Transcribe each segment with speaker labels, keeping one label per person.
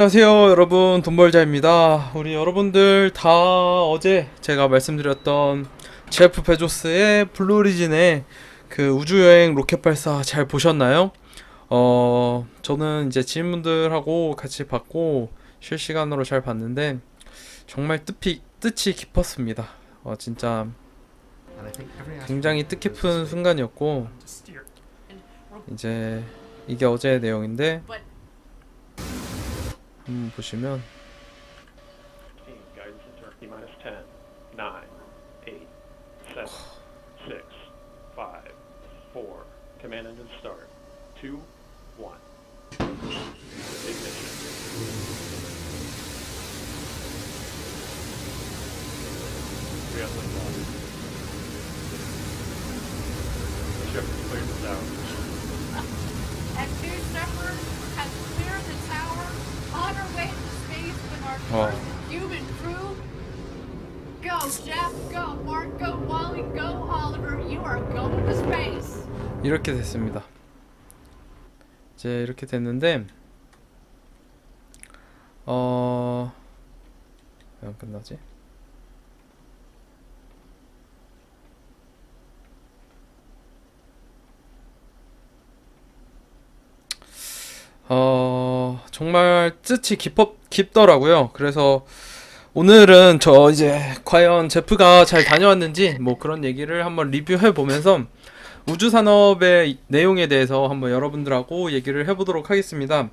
Speaker 1: 안녕하세요 여러분, 돈벌자입니다. 우리 여러분들 다 어제 제가 말씀드렸던 제프 베조스의 블루오리진의 그 우주여행 로켓 발사 잘 보셨나요? 저는 이제 지인분들하고 같이 봤고 실시간으로 잘 봤는데 정말 뜻이 깊었습니다. 진짜 굉장히 뜻깊은 순간이었고, 이제 이게 어제의 내용인데 보시면
Speaker 2: Guidance into T minus 10, 9, 8, 7, 6, 5, 4. Command engine start. 2, 1. Ignition. We have liftoff. Ship cleared the tower.
Speaker 3: Active Shepherd has cleared the tower on our way to space with our
Speaker 1: 어,
Speaker 3: first human crew. Go, Jeff, go, Mark, go, Wally, go, Oliver. You are going to space.
Speaker 1: 이렇게 됐습니다. 이제 이렇게 됐는데 왜 안 끝나지? 정말 뜻이 깊더라고요. 그래서 오늘은 저 이제 과연 제프가 잘 다녀왔는지 뭐 그런 얘기를 한번 리뷰해 보면서 우주 산업의 내용에 대해서 한번 여러분들하고 얘기를 해보도록 하겠습니다.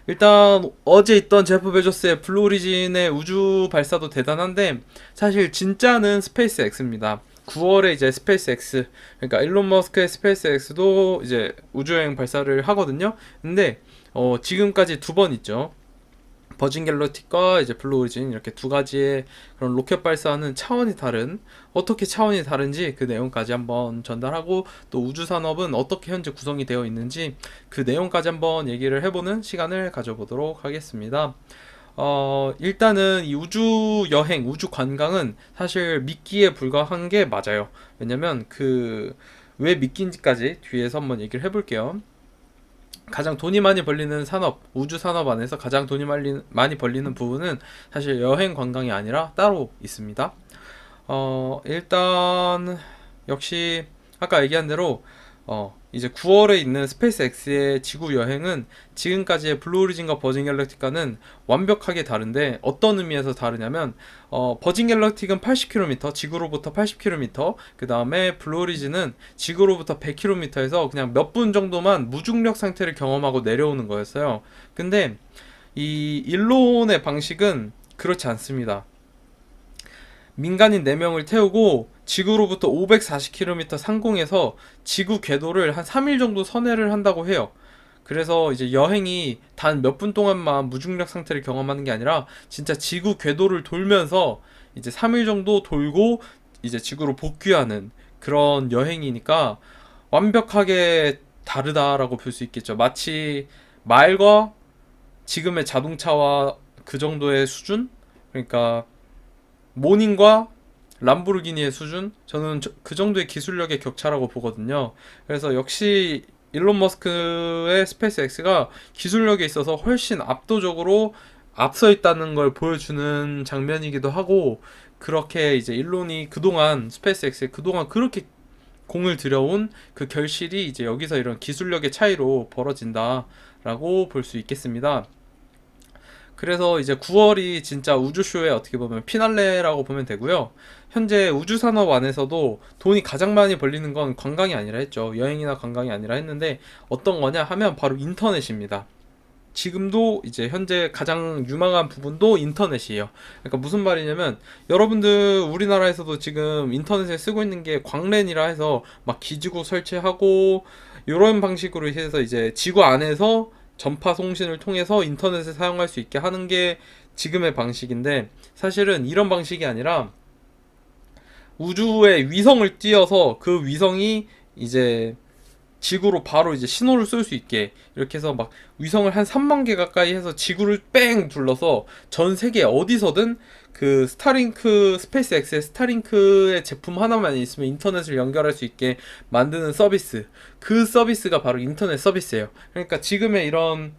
Speaker 1: 일단 어제 있던 제프 베조스의 블루 오리진의 우주 발사도 대단한데 사실 진짜는 스페이스 X입니다. 9월에 이제 스페이스 X, 그러니까 일론 머스크의 스페이스 X도 이제 우주여행 발사를 하거든요. 근데 지금까지 두 번 있죠. 버진 갤럭틱과 이제 블루 오리진, 이렇게 두 가지의 그런 로켓 발사하는 차원이 다른, 어떻게 차원이 다른지 그 내용까지 한번 전달하고, 또 우주 산업은 어떻게 현재 구성이 되어 있는지 그 내용까지 한번 얘기를 해보는 시간을 가져보도록 하겠습니다. 일단은 이 우주 여행, 우주 관광은 사실 미끼에 불과한 게 맞아요. 왜냐면 왜 미끼인지까지 뒤에서 한번 얘기를 해볼게요. 가장 돈이 많이 벌리는 산업, 우주 산업 안에서 가장 돈이 많이 벌리는 부분은 사실 여행 관광이 아니라 따로 있습니다. 일단 역시 아까 얘기한 대로 이제 9월에 있는 스페이스 X의 지구 여행은 지금까지의 블루 오리진과 버진 갤럭틱과는 완벽하게 다른데, 어떤 의미에서 다르냐면 버진 갤럭틱은 80km, 지구로부터 80km, 그 다음에 블루 오리진은 지구로부터 100km에서 그냥 몇 분 정도만 무중력 상태를 경험하고 내려오는 거였어요. 근데 이 일론의 방식은 그렇지 않습니다. 민간인 4명을 태우고 지구로부터 540km 상공에서 지구 궤도를 한 3일 정도 선회를 한다고 해요. 그래서 이제 여행이 단 몇 분 동안만 무중력 상태를 경험하는 게 아니라 진짜 지구 궤도를 돌면서 이제 3일 정도 돌고 이제 지구로 복귀하는 그런 여행이니까 완벽하게 다르다라고 볼 수 있겠죠. 마치 말과 지금의 자동차와 그 정도의 수준? 그러니까 모닝과 람보르기니의 수준? 저는 그 정도의 기술력의 격차라고 보거든요. 그래서 역시 일론 머스크의 스페이스 X가 기술력에 있어서 훨씬 압도적으로 앞서 있다는 걸 보여주는 장면이기도 하고, 그렇게 이제 일론이 그동안 스페이스 X에 그동안 그렇게 공을 들여온 그 결실이 이제 여기서 이런 기술력의 차이로 벌어진다라고 볼 수 있겠습니다. 그래서 이제 9월이 진짜 우주쇼의 어떻게 보면 피날레라고 보면 되고요. 현재 우주산업 안에서도 돈이 가장 많이 벌리는 건 관광이 아니라 했죠. 여행이나 관광이 아니라 했는데, 어떤 거냐 하면 바로 인터넷입니다. 지금도 이제 현재 가장 유망한 부분도 인터넷이에요. 그러니까 무슨 말이냐면, 여러분들 우리나라에서도 지금 인터넷을 쓰고 있는 게 광랜이라 해서 막 기지국 설치하고 이런 방식으로 해서 이제 지구 안에서 전파 송신을 통해서 인터넷을 사용할 수 있게 하는 게 지금의 방식인데, 사실은 이런 방식이 아니라 우주에 위성을 띄워서 그 위성이 이제 지구로 바로 이제 신호를 쏠 수 있게, 이렇게 해서 막 위성을 한 3만 개 가까이 해서 지구를 뺑 둘러서 전 세계 어디서든 그 스타링크, 스페이스 X의 스타링크의 제품 하나만 있으면 인터넷을 연결할 수 있게 만드는 서비스, 그 서비스가 바로 인터넷 서비스예요. 그러니까 지금의 이런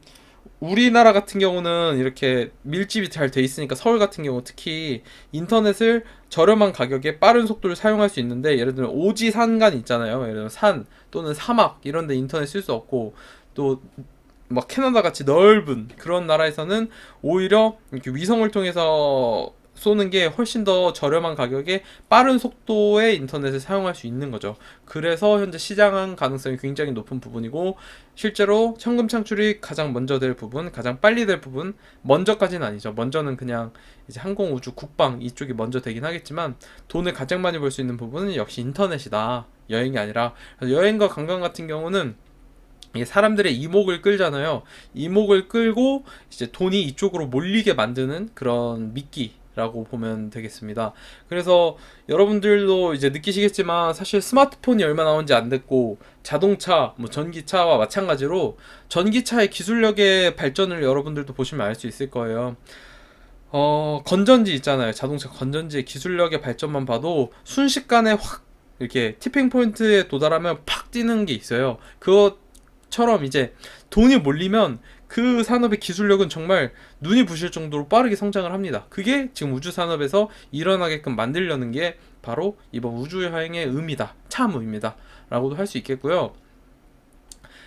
Speaker 1: 우리나라 같은 경우는 이렇게 밀집이 잘 돼 있으니까 서울 같은 경우 특히 인터넷을 저렴한 가격에 빠른 속도를 사용할 수 있는데 예를 들면 오지 산간 있잖아요. 예를 들면 산 또는 사막 이런 데 인터넷 쓸 수 없고 또 막 캐나다 같이 넓은 그런 나라에서는 오히려 이렇게 위성을 통해서 쏘는 게 훨씬 더 저렴한 가격에 빠른 속도의 인터넷을 사용할 수 있는 거죠. 그래서 현재 시장 가능성이 굉장히 높은 부분이고 실제로 현금 창출이 가장 먼저 될 부분, 가장 빨리 될 부분, 먼저까지는 아니죠. 먼저는 그냥 이제 항공 우주 국방 이쪽이 먼저 되긴 하겠지만 돈을 가장 많이 벌 수 있는 부분은 역시 인터넷이다. 여행이 아니라. 그래서 여행과 관광 같은 경우는 이게 사람들의 이목을 끌잖아요. 이목을 끌고 이제 돈이 이쪽으로 몰리게 만드는 그런 미끼라고 보면 되겠습니다. 그래서 여러분들도 이제 느끼시겠지만 사실 스마트폰이 얼마 나온 지 안 됐고 자동차, 뭐 전기차와 마찬가지로 전기차의 기술력의 발전을 여러분들도 보시면 알 수 있을 거예요. 건전지 있잖아요. 자동차 건전지의 기술력의 발전만 봐도 순식간에 확 이렇게 티핑 포인트에 도달하면 팍 뛰는 게 있어요. 그것처럼 이제 돈이 몰리면 그 산업의 기술력은 정말 눈이 부실 정도로 빠르게 성장을 합니다. 그게 지금 우주 산업에서 일어나게끔 만들려는 게 바로 이번 우주 여행의 의미다. 참 의미다. 라고도 할 수 있겠고요.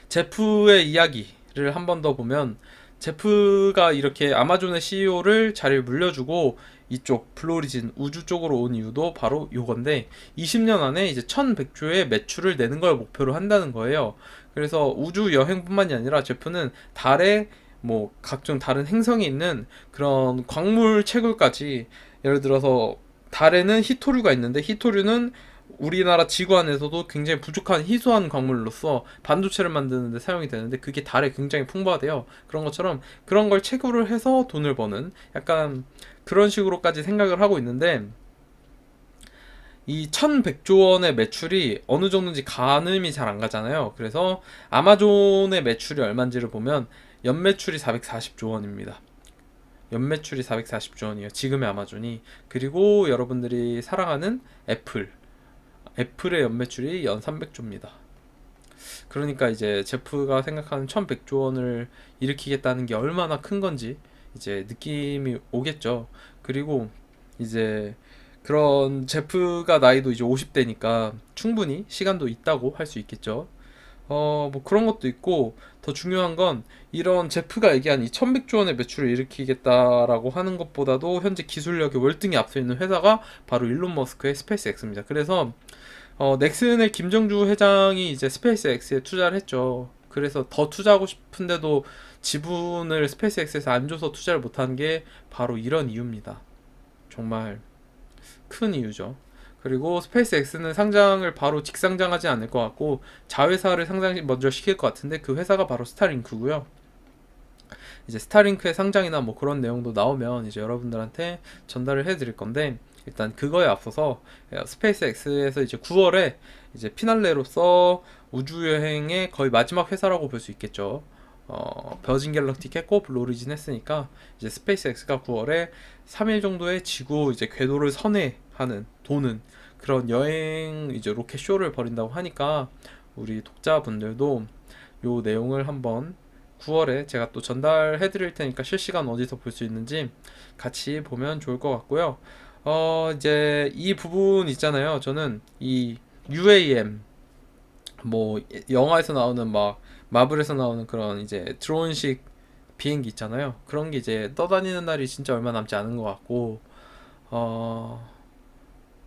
Speaker 1: 제프의 이야기를 한 번 더 보면 제프가 이렇게 아마존의 CEO를 자리를 물려주고 이쪽 블루오리진 우주 쪽으로 온 이유도 바로 요건데 20년 안에 이제 1100조의 매출을 내는 걸 목표로 한다는 거예요. 그래서 우주 여행뿐만이 아니라 제프는 달에 뭐 각종 다른 행성에 있는 그런 광물 채굴까지 예를 들어서 달에는 히토류가 있는데 히토류는 우리나라 지구 안에서도 굉장히 부족한 희소한 광물로서 반도체를 만드는 데 사용이 되는데 그게 달에 굉장히 풍부하대요. 그런 것처럼 그런 걸 채굴을 해서 돈을 버는 약간 그런 식으로까지 생각을 하고 있는데 이 1100조 원의 매출이 어느 정도인지 가늠이 잘 안 가잖아요. 그래서 아마존의 매출이 얼마인지를 보면 연매출이 440조 원입니다. 연매출이 440조 원이에요. 지금의 아마존이. 그리고 여러분들이 사랑하는 애플의 연매출이 연 300조입니다. 그러니까 이제 제프가 생각하는 1100조 원을 일으키겠다는 게 얼마나 큰 건지 이제 느낌이 오겠죠. 그리고 이제 그런 제프가 나이도 이제 50대니까 충분히 시간도 있다고 할 수 있겠죠. 뭐 그런 것도 있고 더 중요한 건 이런 제프가 얘기한 이 1100조 원의 매출을 일으키겠다라고 하는 것보다도 현재 기술력이 월등히 앞서 있는 회사가 바로 일론 머스크의 스페이스X입니다. 그래서 넥슨의 김정주 회장이 이제 스페이스X에 투자를 했죠. 그래서 더 투자하고 싶은데도 지분을 스페이스X에서 안 줘서 투자를 못한 게 바로 이런 이유입니다. 정말 큰 이유죠. 그리고 스페이스X는 상장을 바로 직상장하지 않을 것 같고 자회사를 상장 먼저 시킬 것 같은데 그 회사가 바로 스타링크고요. 이제 스타링크의 상장이나 뭐 그런 내용도 나오면 이제 여러분들한테 전달을 해드릴 건데 일단 그거에 앞서서 스페이스X에서 이제 9월에 이제 피날레로서 우주여행의 거의 마지막 회사라고 볼 수 있겠죠. 버진 갤럭틱 했고 블루오리진 했으니까 이제 스페이스X가 9월에 3일 정도의 지구 이제 궤도를 선회하는 도는 그런 여행 이제 로켓 쇼를 벌인다고 하니까 우리 독자분들도 요 내용을 한번 9월에 제가 또 전달해 드릴 테니까 실시간 어디서 볼 수 있는지 같이 보면 좋을 것 같고요. 이제 이 부분 있잖아요. 저는 이 UAM 뭐 영화에서 나오는 막 마블에서 나오는 그런 이제 드론식 비행기 있잖아요. 그런 게 이제 떠다니는 날이 진짜 얼마 남지 않은 것 같고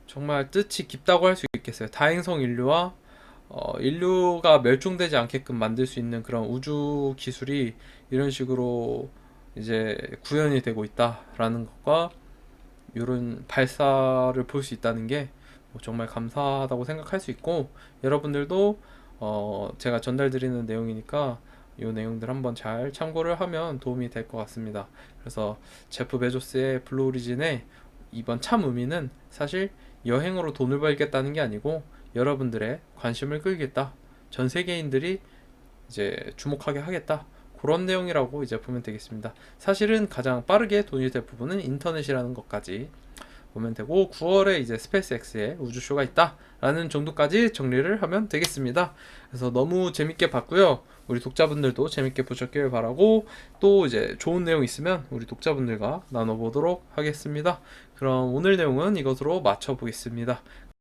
Speaker 1: 정말 뜻이 깊다고 할 수 있겠어요. 다행성 인류와 인류가 멸종되지 않게끔 만들 수 있는 그런 우주 기술이 이런 식으로 이제 구현이 되고 있다라는 것과 이런 발사를 볼 수 있다는 게 정말 감사하다고 생각할 수 있고 여러분들도 제가 전달드리는 내용이니까 이 내용들 한번 잘 참고를 하면 도움이 될 것 같습니다. 그래서 제프 베조스의 블루오리진의 이번 참 의미는 사실 여행으로 돈을 벌겠다는 게 아니고 여러분들의 관심을 끌겠다. 전 세계인들이 이제 주목하게 하겠다. 그런 내용이라고 이제 보면 되겠습니다. 사실은 가장 빠르게 돈이 될 부분은 인터넷이라는 것까지 보면 되고 9월에 이제 스페이스X에 우주쇼가 있다 라는 정도까지 정리를 하면 되겠습니다. 그래서 너무 재밌게 봤고요. 우리 독자분들도 재밌게 보셨길 바라고, 또 이제 좋은 내용 있으면 우리 독자분들과 나눠보도록 하겠습니다. 그럼 오늘 내용은 이것으로 마쳐보겠습니다.